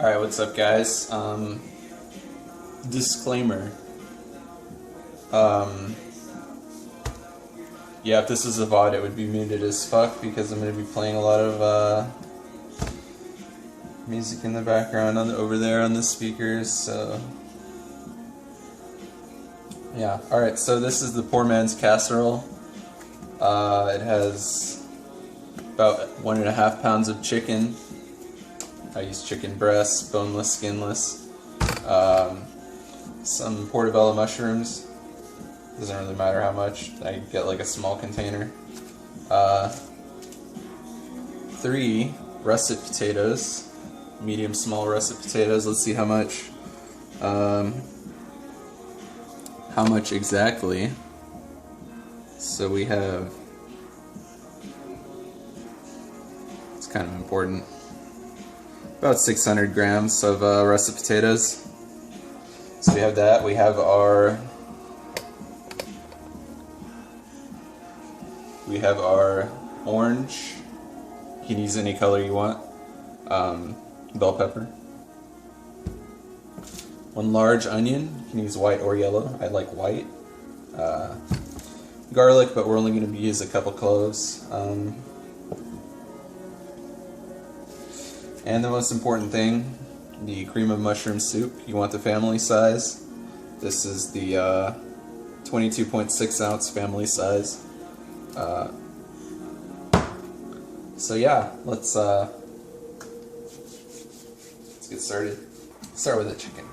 Alright, what's up guys? Disclaimer. Yeah, if this is a VOD it would be muted as fuck because I'm going to be playing a lot of music in the background over there on the speakers, so... Yeah, alright, so this is the poor man's casserole. It has about 1.5 pounds of chicken. I use chicken breasts, boneless, skinless. Some portobello mushrooms. Doesn't really matter how much. I get like a small container. 3 russet potatoes. Medium small russet potatoes. Let's see how much. How much exactly? So we have... It's kind of important. About 600 grams of russet potatoes. So we have that. We have our orange. You can use any color you want. Bell pepper. 1 large onion. You can use white or yellow. I like white. Garlic, but we're only going to use a couple cloves. And the most important thing, the cream of mushroom soup. You want the family size. This is the 22.6 ounce family size. So yeah, let's get started. Start with the chicken.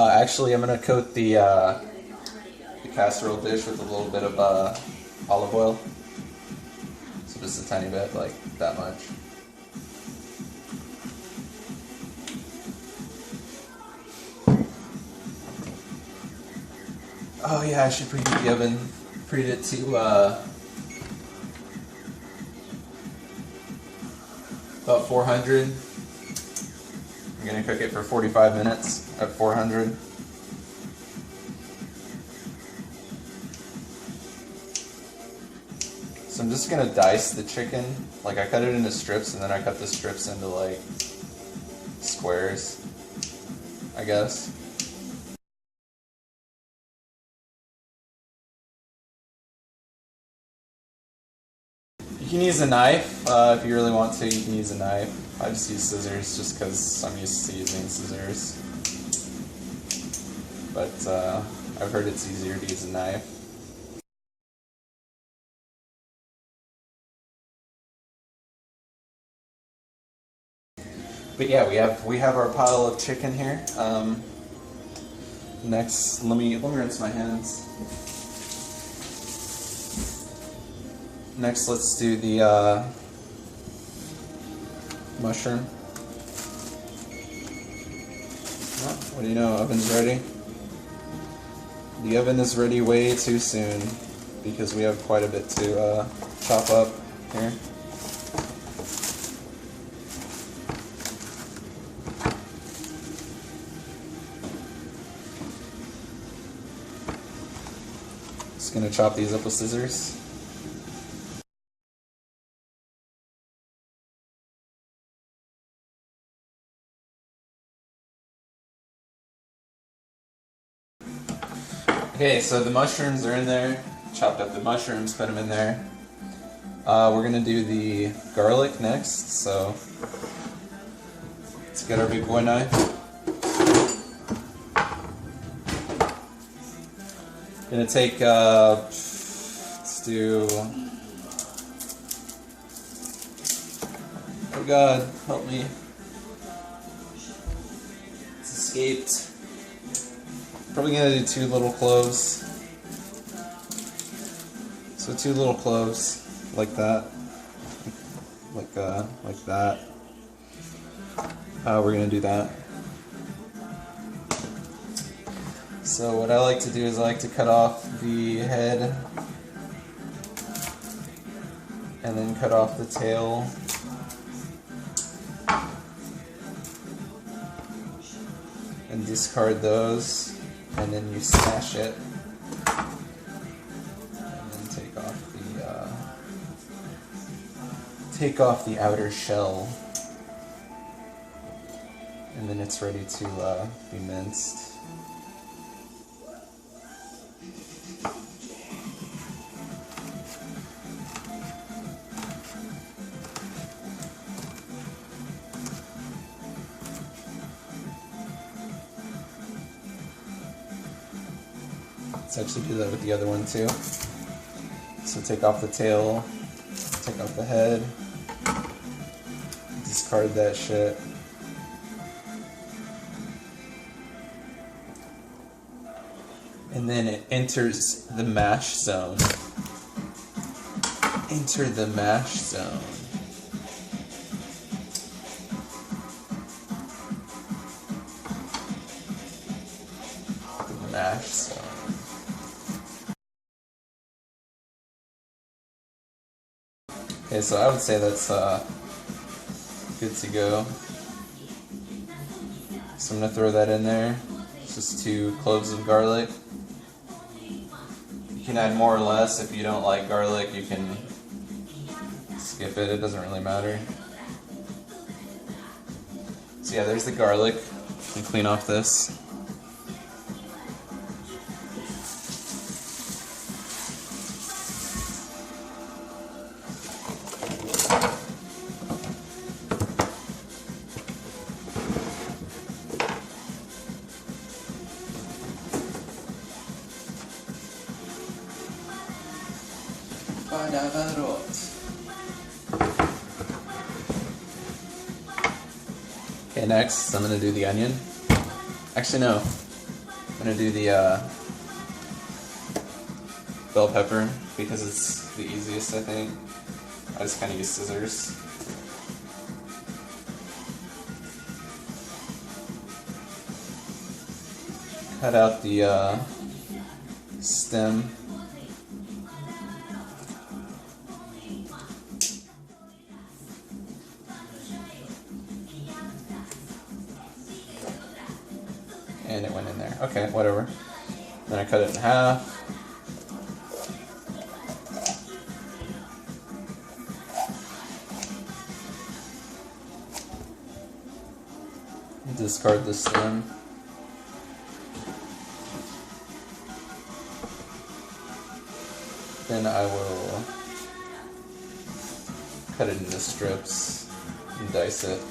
Actually, I'm gonna coat the casserole dish with a little bit of olive oil. So just a tiny bit, like that much. Oh yeah, I should preheat the oven. Preheat it to about 400. I'm gonna cook it for 45 minutes at 400. So I'm just gonna dice the chicken. Like, I cut it into strips and then I cut the strips into like squares, I guess. You can use a knife if you really want to. You can use a knife. I just use scissors just because I'm used to using scissors. But I've heard it's easier to use a knife. But yeah, we have our pile of chicken here. Next, let me rinse my hands. Next, let's do the mushroom. What do you know? Oven's ready. The oven is ready way too soon because we have quite a bit to chop up here. Just gonna chop these up with scissors. Okay, so the mushrooms are in there. Chopped up the mushrooms, put them in there. We're gonna do the garlic next, so let's get our big boy knife. Gonna take, let's do, oh god, help me. It's escaped. Probably gonna do 2 little cloves. So 2 little cloves, like that, like that. We're gonna do that. So what I like to do is I like to cut off the head and then cut off the tail. and discard those, and then you smash it, and then take off the outer shell, and then it's ready to be minced. Let's actually do that with the other one too. So take off the tail, take off the head, discard that shit. And then it enters the mash zone. Enter the mash zone. The mash zone. Okay, so I would say that's good to go. So I'm going to throw that in there. It's just 2 cloves of garlic. You can add more or less. If you don't like garlic, you can skip it. It doesn't really matter. So yeah, there's the garlic. You can clean off this. Okay, next I'm going to do the onion. Actually, no. I'm going to do the bell pepper because it's the easiest, I think. I just kind of use scissors. Cut out the stem. And it went in there. Okay, whatever. Then I cut it in half. Discard the stem. Then I will cut it into strips and dice it.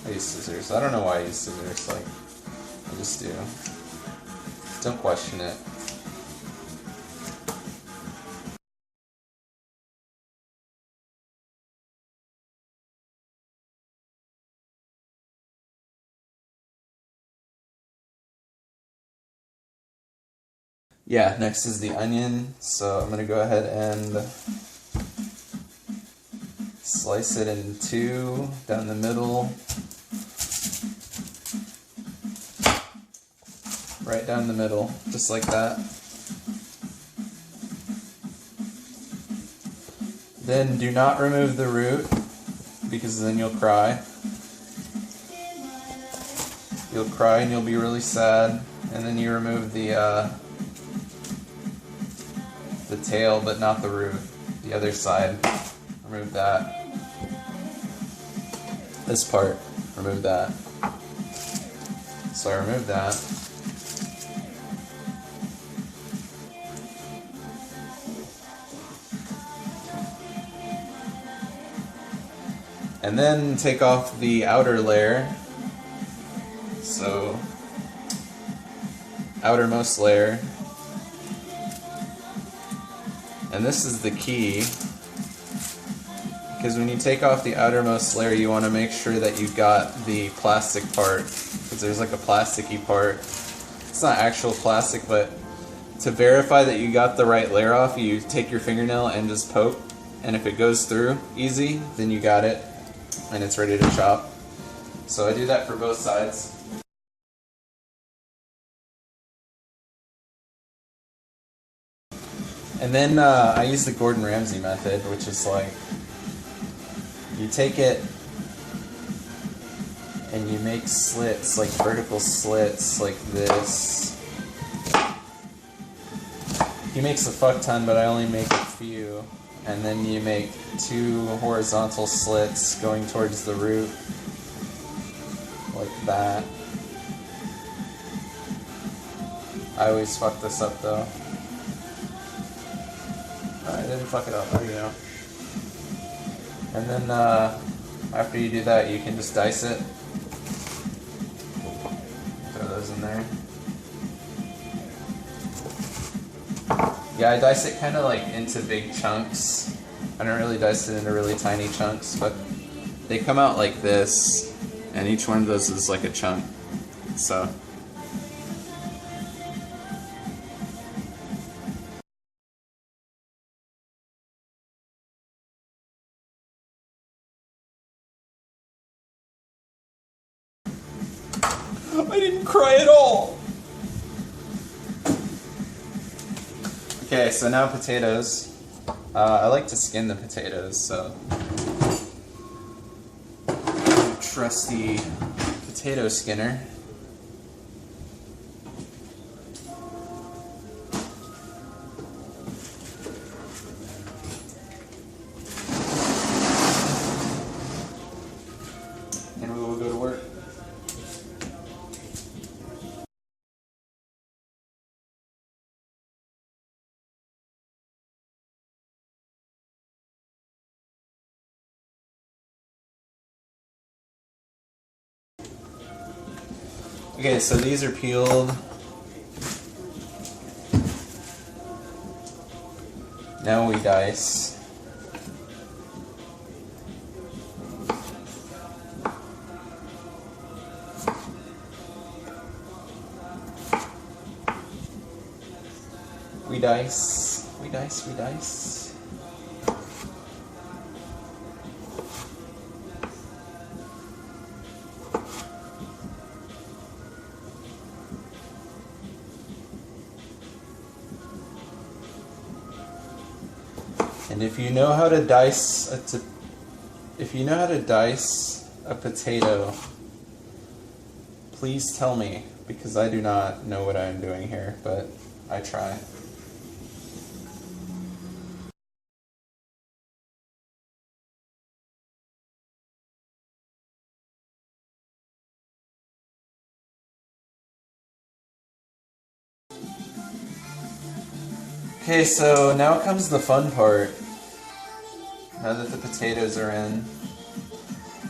I use scissors. I don't know why I use scissors, like, I just do. Don't question it. Yeah, next is the onion. So I'm going to go ahead and slice it in 2 down the middle. Right down the middle, just like that. Then do not remove the root, because then you'll cry. You'll cry and you'll be really sad. And then you remove the tail, but not the root. The other side, remove that. This part, remove that. So I removed that. And then take off the outer layer. So, outermost layer. And this is the key, because when you take off the outermost layer, you want to make sure that you got the plastic part, because there's like a plasticky part. It's not actual plastic, but to verify that you got the right layer off, you take your fingernail and just poke, and if it goes through easy, then you got it, and it's ready to chop. So I do that for both sides. And then I use the Gordon Ramsay method, which is like, you take it and you make slits, like vertical slits, like this. He makes a fuck ton, but I only make a few. And then you make 2 horizontal slits going towards the root, like that. I always fuck this up though. I didn't fuck it up, there you go. And then after you do that, you can just dice it. Throw those in there. Yeah, I dice it kind of like into big chunks. I don't really dice it into really tiny chunks, but they come out like this, and each one of those is like a chunk. So. I didn't cry at all! Okay, so now potatoes. I like to skin the potatoes, so trusty potato skinner. And we will go to work. Okay, so these are peeled. Now we dice. We dice, we dice, we dice. And if you know how to dice a potato, please tell me, because I do not know what I am doing here, but I try. Okay, so now comes the fun part. Now that the potatoes are in,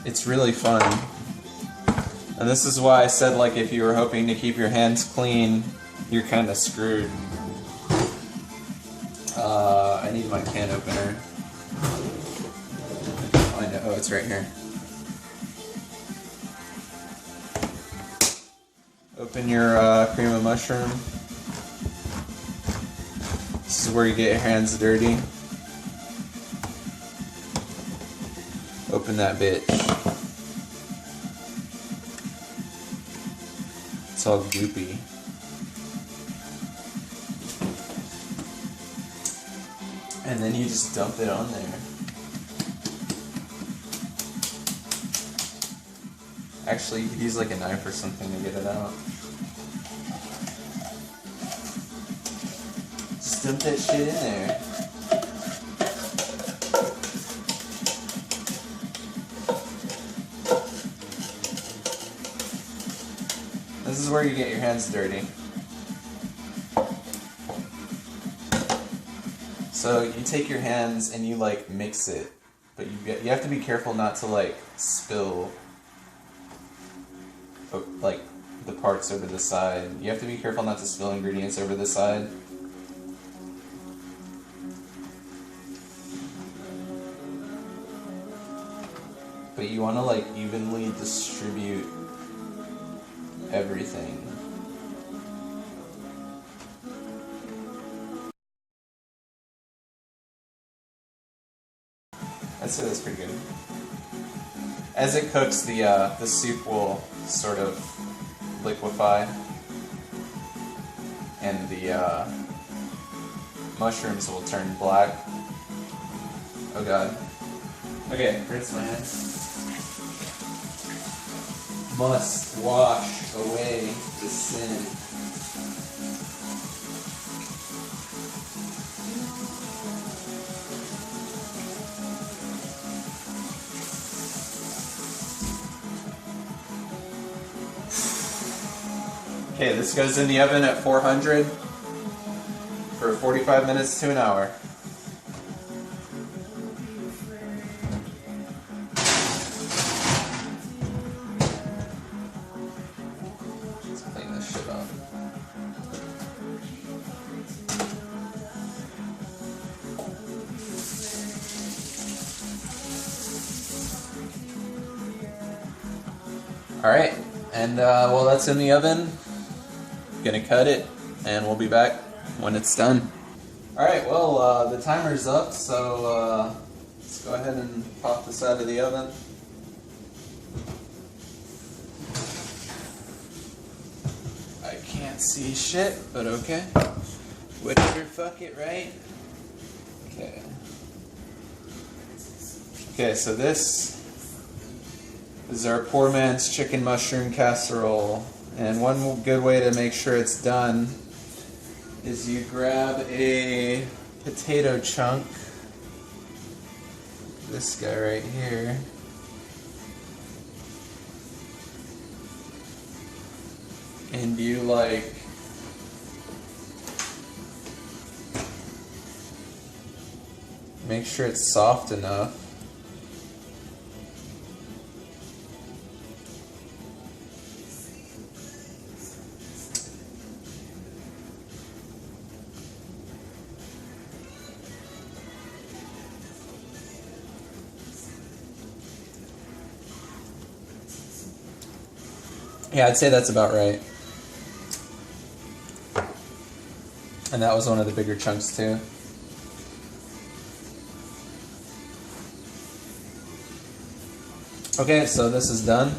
it's really fun. And this is why I said, like, if you were hoping to keep your hands clean, you're kind of screwed. I need my can opener. Find it. Oh, it's right here. Open your cream of mushroom. This is where you get your hands dirty. Open that bitch. It's all goopy. And then you just dump it on there. Actually, you could use like a knife or something to get it out. Just dump that shit in there. This is where you get your hands dirty. So you take your hands and you like mix it, but you have to be careful not to like spill like the parts over the side. You have to be careful not to spill ingredients over the side. But you want to like evenly distribute everything. I'd say that's pretty good. As it cooks, the soup will sort of liquefy, and the mushrooms will turn black. Oh god. Okay, rinse my hands. must wash away the sin. Okay, this goes in the oven at 400 for 45 minutes to an hour. Let's clean this shit up. Alright, and while that's in the oven, gonna cut it, and we'll be back when it's done. Alright, well, the timer's up, so let's go ahead and pop this out of the oven. I can't see shit, but okay. Whatever, fuck it, right? Okay. Okay, so this is our poor man's chicken mushroom casserole. And one good way to make sure it's done is you grab a potato chunk, this guy right here, and you like make sure it's soft enough. Yeah, I'd say that's about right. And that was one of the bigger chunks too. Okay, so this is done.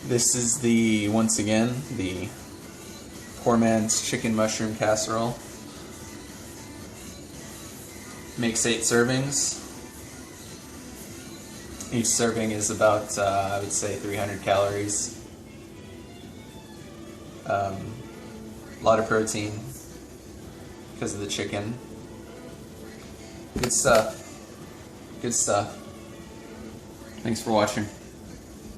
This is the, once again, the poor man's chicken mushroom casserole. Makes 8 servings. Each serving is about, I would say, 300 calories. A lot of protein because of the chicken. Good stuff. Good stuff. Thanks for watching.